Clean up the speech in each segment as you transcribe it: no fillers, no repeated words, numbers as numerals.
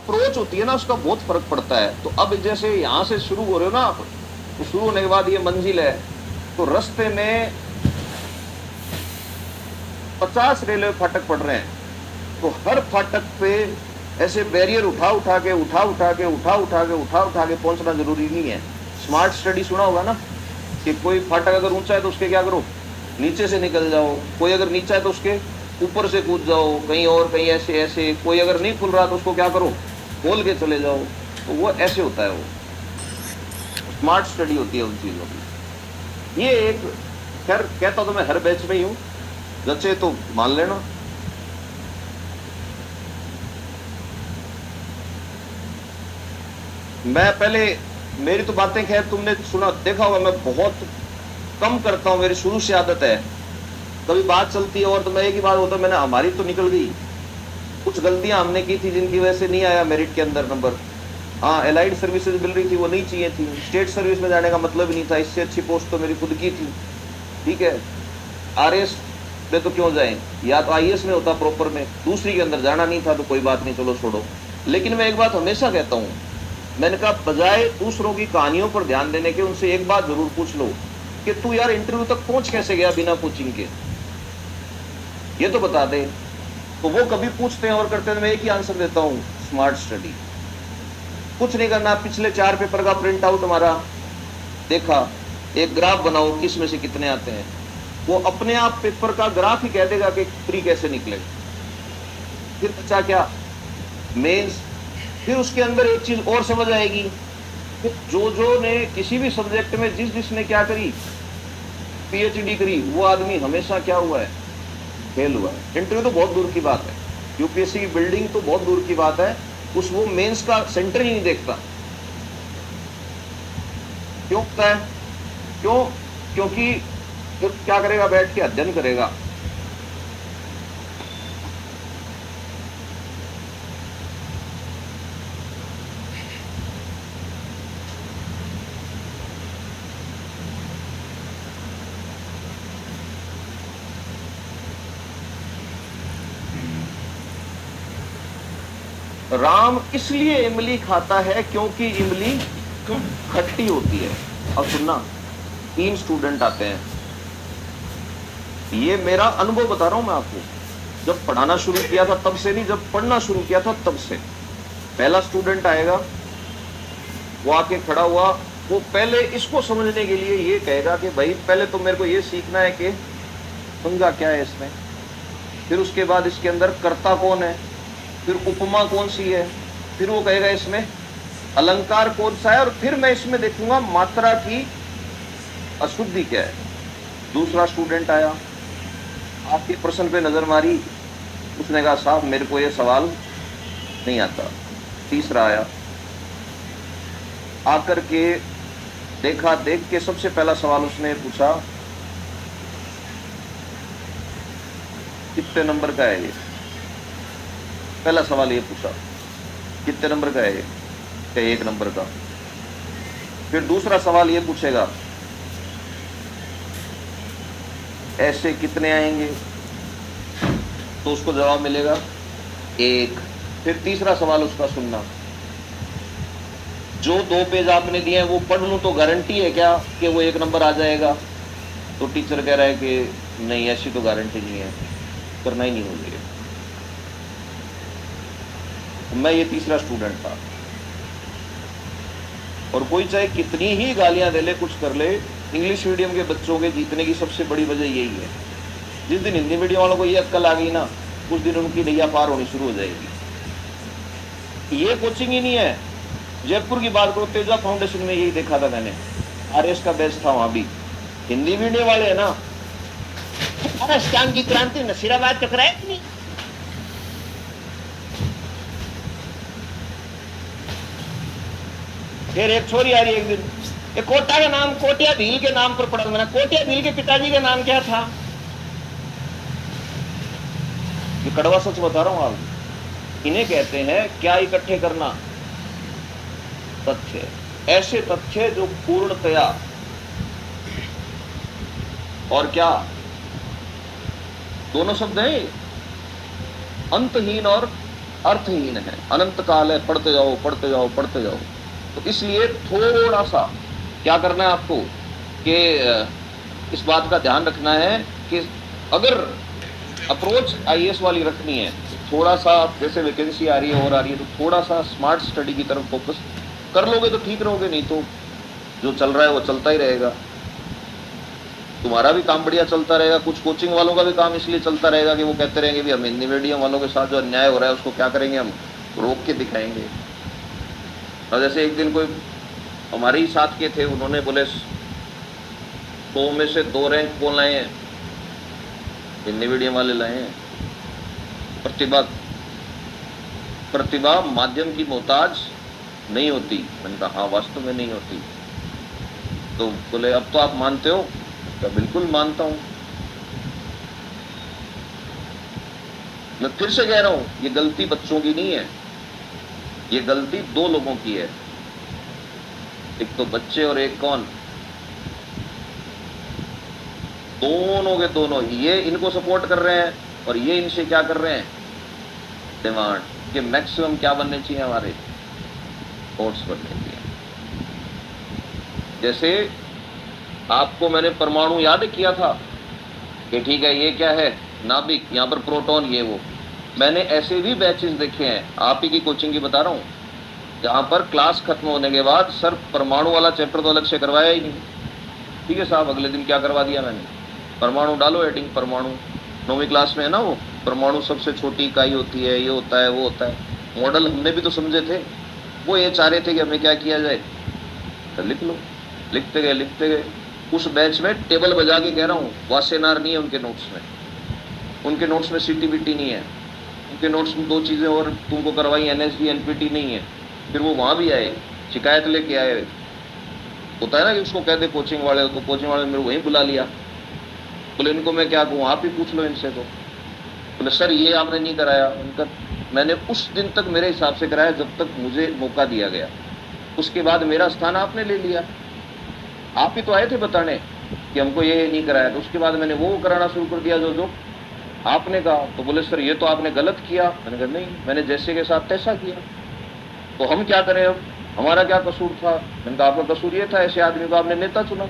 Approach होती है ना उसका बहुत फर्क पड़ता है। तो अब जैसे यहाँ से शुरू हो रहे हो ना आप, तो शुरू होने के बाद ये मंजिल है, तो रास्ते में 50 रेलवे फाटक पड़ रहे हैं, तो हर फाटक पे ऐसे बैरियर उठा के पहुंचना जरूरी नहीं है। स्मार्ट स्टडी सुना होगा ना, कि कोई फाटक अगर ऊंचा है तो उसके क्या करो, नीचे से निकल जाओ, कोई अगर नीचा है तो उसके ऊपर से कूद जाओ, कहीं और कहीं ऐसे ऐसे, कोई अगर नहीं खुल रहा तो उसको क्या करो, खोल के चले जाओ। तो वो ऐसे होता है, वो स्मार्ट स्टडी होती है उन चीजों की। ये एक, खैर कहता तो मैं हर बैच में ही हूं, जचे तो मान लेना। मैं पहले, मेरी तो बातें खैर तुमने सुना देखा होगा, मैं बहुत कम करता हूं, मेरी शुरू से आदत है। कभी बात चलती है और तो मैं एक ही बात होता है, मैंने हमारी तो निकल गई, कुछ गलतियां हमने की थी जिनकी वजह से नहीं आया मेरिट के अंदर नंबर। हाँ, एलाइड सर्विसेज मिल रही थी, वो नहीं चाहिए थी। स्टेट सर्विस में जाने का मतलब ही नहीं था, इससे अच्छी पोस्ट तो मेरी खुद की थी। ठीक है, आरएस में तो क्यों जाए, या तो आईएएस में होता प्रॉपर में, दूसरी के अंदर जाना नहीं था तो कोई बात नहीं, चलो छोड़ो। लेकिन मैं एक बात हमेशा कहता हूँ, मैंने कहा बजाय दूसरों की कहानियों पर ध्यान देने के, उनसे एक बात जरूर पूछ लो कि तू यार इंटरव्यू तक पहुंच कैसे गया बिना कोचिंग के, ये तो बता दे। तो वो कभी पूछते हैं और करते हैं, मैं एक ही आंसर देता हूं, स्मार्ट स्टडी। कुछ नहीं करना, पिछले 4 पेपर का प्रिंट आउट हमारा देखा, एक ग्राफ बनाओ किस में से कितने आते हैं, वो अपने आप पेपर का ग्राफ ही कह देगा कि प्री कैसे निकले। फिर बचा क्या, मेंस। फिर उसके अंदर एक चीज और समझ आएगी, जो ने किसी भी सब्जेक्ट में जिसने क्या करी, पीएचडी करी, वो आदमी हमेशा क्या हुआ है, फेल हुआ है। इंटरव्यू तो बहुत दूर की बात है, यूपीएससी की बिल्डिंग तो बहुत दूर की बात है, वो मेंस का सेंटर ही नहीं देखता। क्यों होता है, क्यों? क्योंकि फिर क्या करेगा, बैठ के अध्ययन करेगा। राम इसलिए इमली खाता है क्योंकि इमली खट्टी होती है। अब सुनना, 3 स्टूडेंट आते हैं, ये मेरा अनुभव बता रहा हूं मैं आपको, जब पढ़ाना शुरू किया था तब से नहीं, जब पढ़ना शुरू किया था तब से। पहला स्टूडेंट आएगा, वो आके खड़ा हुआ, वो पहले इसको समझने के लिए ये कहेगा कि भाई पहले तो मेरे को ये सीखना है कि पंगा क्या है इसमें, फिर उसके बाद इसके अंदर कर्ता कौन है, फिर उपमा कौन सी है, फिर वो कहेगा इसमें अलंकार कौन सा है, और फिर मैं इसमें देखूंगा मात्रा की अशुद्धि क्या है। दूसरा स्टूडेंट आया, आपके प्रश्न पे नजर मारी, उसने कहा साहब मेरे को ये सवाल नहीं आता। तीसरा आया, आकर के देखा, देख के सबसे पहला सवाल उसने पूछा, कितने नंबर का है ये, पहला सवाल ये पूछा, कितने नंबर का है ये, 1 नंबर का। फिर दूसरा सवाल ये पूछेगा, ऐसे कितने आएंगे, तो उसको जवाब मिलेगा 1। फिर तीसरा सवाल उसका सुनना, जो 2 पेज आपने दिए हैं वो पढ़ लूं तो गारंटी है क्या कि वो 1 नंबर आ जाएगा? तो टीचर कह रहा है कि नहीं, ऐसी तो गारंटी नहीं है, करना ही नहीं हो रही है। मैं ये तीसरा स्टूडेंट था, और कोई चाहे कितनी ही गालियां दे ले, कुछ कर ले, इंग्लिश मीडियम के बच्चों के जीतने की सबसे बड़ी वजह यही है। जिस दिन हिंदी मीडियम वालों को ये अक्ल आ गई ना, उस दिन उनकी नैया पार होनी शुरू हो जाएगी। ये कोचिंग ही नहीं है, जयपुर की बात करो, तेजा फाउंडेशन में यही देखा था मैंने, आरएस का बेस्ट था वहां भी, हिंदी मीडियम वाले है ना, अष्टांग की क्रांति नसीराबाद टकराए नहीं। फिर एक छोरी आ रही एक दिन, एक कोटा का नाम कोटिया भील के नाम पर पड़ा, मैंने कोटिया भील के पिताजी का नाम क्या था? ये कड़वा सच बता रहा हूं आप, इन्हें कहते हैं क्या इकट्ठे करना, तथ्य। ऐसे तथ्य जो पूर्णतया और क्या, दोनों शब्द हैं, अंतहीन और अर्थहीन है, अनंत काल है, पढ़ते जाओ पढ़ते जाओ पढ़ते जाओ। तो इसलिए थोड़ा सा क्या करना है आपको कि इस बात का ध्यान रखना है कि अगर अप्रोच आईएएस वाली रखनी है, थोड़ा सा जैसे वैकेंसी आ रही है और आ रही है, तो थोड़ा सा स्मार्ट स्टडी की तरफ फोकस कर लोगे तो ठीक रहोगे, नहीं तो जो चल रहा है वो चलता ही रहेगा। तुम्हारा भी काम बढ़िया चलता रहेगा, कुछ कोचिंग वालों का भी काम इसलिए चलता रहेगा कि वो कहते रहेंगे भी हम हिंदी मीडियम वालों के साथ जो अन्याय हो रहा है उसको क्या करेंगे, हम रोक के दिखाएंगे। और जैसे एक दिन कोई हमारे ही साथ के थे, उन्होंने बोले 100 में से 2 रैंक कौन लाए हैं, हिंदी मीडियम वाले लाए हैं। प्रतिभा माध्यम की मोहताज नहीं होती। मैंने कहा हाँ वास्तव में नहीं होती। तो बोले अब तो आप मानते हो? तो बिल्कुल मानता हूं। मैं फिर से कह रहा हूं, ये गलती बच्चों की नहीं है, ये गलती 2 लोगों की है। एक तो बच्चे और एक कौन, दोनों के दोनों। ये इनको सपोर्ट कर रहे हैं और ये इनसे क्या कर रहे हैं, डिमांड कि मैक्सिमम क्या बनने चाहिए, हमारे कोर्स बनने चाहिए। जैसे आपको मैंने परमाणु याद किया था कि ठीक है ये क्या है, नाभिक, यहाँ पर प्रोटॉन, ये वो। मैंने ऐसे भी बैचेस देखे हैं, आप ही की कोचिंग की बता रहा हूँ, जहाँ पर क्लास खत्म होने के बाद सर परमाणु वाला चैप्टर तो अलग से करवाया ही नहीं। ठीक है साहब, अगले दिन क्या करवा दिया मैंने, परमाणु डालो हेडिंग, परमाणु 9वीं क्लास में है ना वो, परमाणु सबसे छोटी इकाई होती है, ये होता है वो होता है। मॉडल हमने भी तो समझे थे, वो ये चाह रहे थे कि हमें क्या किया जाए, तो लिख लो। लिखते गए। उस बैच में टेबल बजा के कह रहा हूँ, वासेनार नहीं है उनके नोट्स में, उनके नोट्स में सीटीबीटी नहीं है, उनके नोट्स में 2 चीज़ें और तुमको करवाई, एनएसडी एनपीटी नहीं है। फिर वो वहाँ भी आए, शिकायत लेके आए। होता है ना कि उसको कह दे कोचिंग वाले को, कोचिंग वाले मेरे वहीं बुला लिया, बोले इनको मैं क्या कहूँ, आप ही पूछ लो इनसे। तो बोले सर ये आपने नहीं कराया। उनका मैंने उस दिन तक मेरे हिसाब से कराया जब तक मुझे मौका दिया गया, उसके बाद मेरा स्थान आपने ले लिया। आप ही तो आए थे बताने कि हमको ये नहीं कराया, तो उसके बाद मैंने वो कराना शुरू कर दिया जो आपने कहा। तो बोले सर ये तो आपने गलत किया। मैंने कहा नहीं, मैंने जैसे के साथ तैसा किया, तो हम क्या करें अब, हमारा क्या कसूर था। मैंने कहा आपका कसूर ये था, ऐसे आदमी को आपने नेता चुना,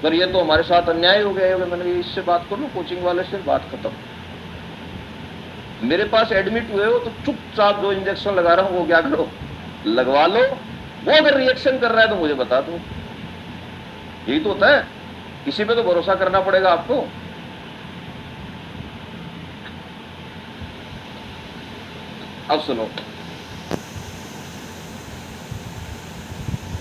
पर ये तो हमारे साथ अन्याय हो गया है। मैंने इससे बात कर लो, कोचिंग वाले से, बात खत्म। मेरे पास एडमिट हुए हो तो चुपचाप जो इंजेक्शन लगा रहा हूं वो क्या करो, लगवा लो। वो अगर रिएक्शन कर रहा है तो मुझे बता दो। यही तो होता है, किसी पे तो भरोसा करना पड़ेगा आपको। अब सुनो,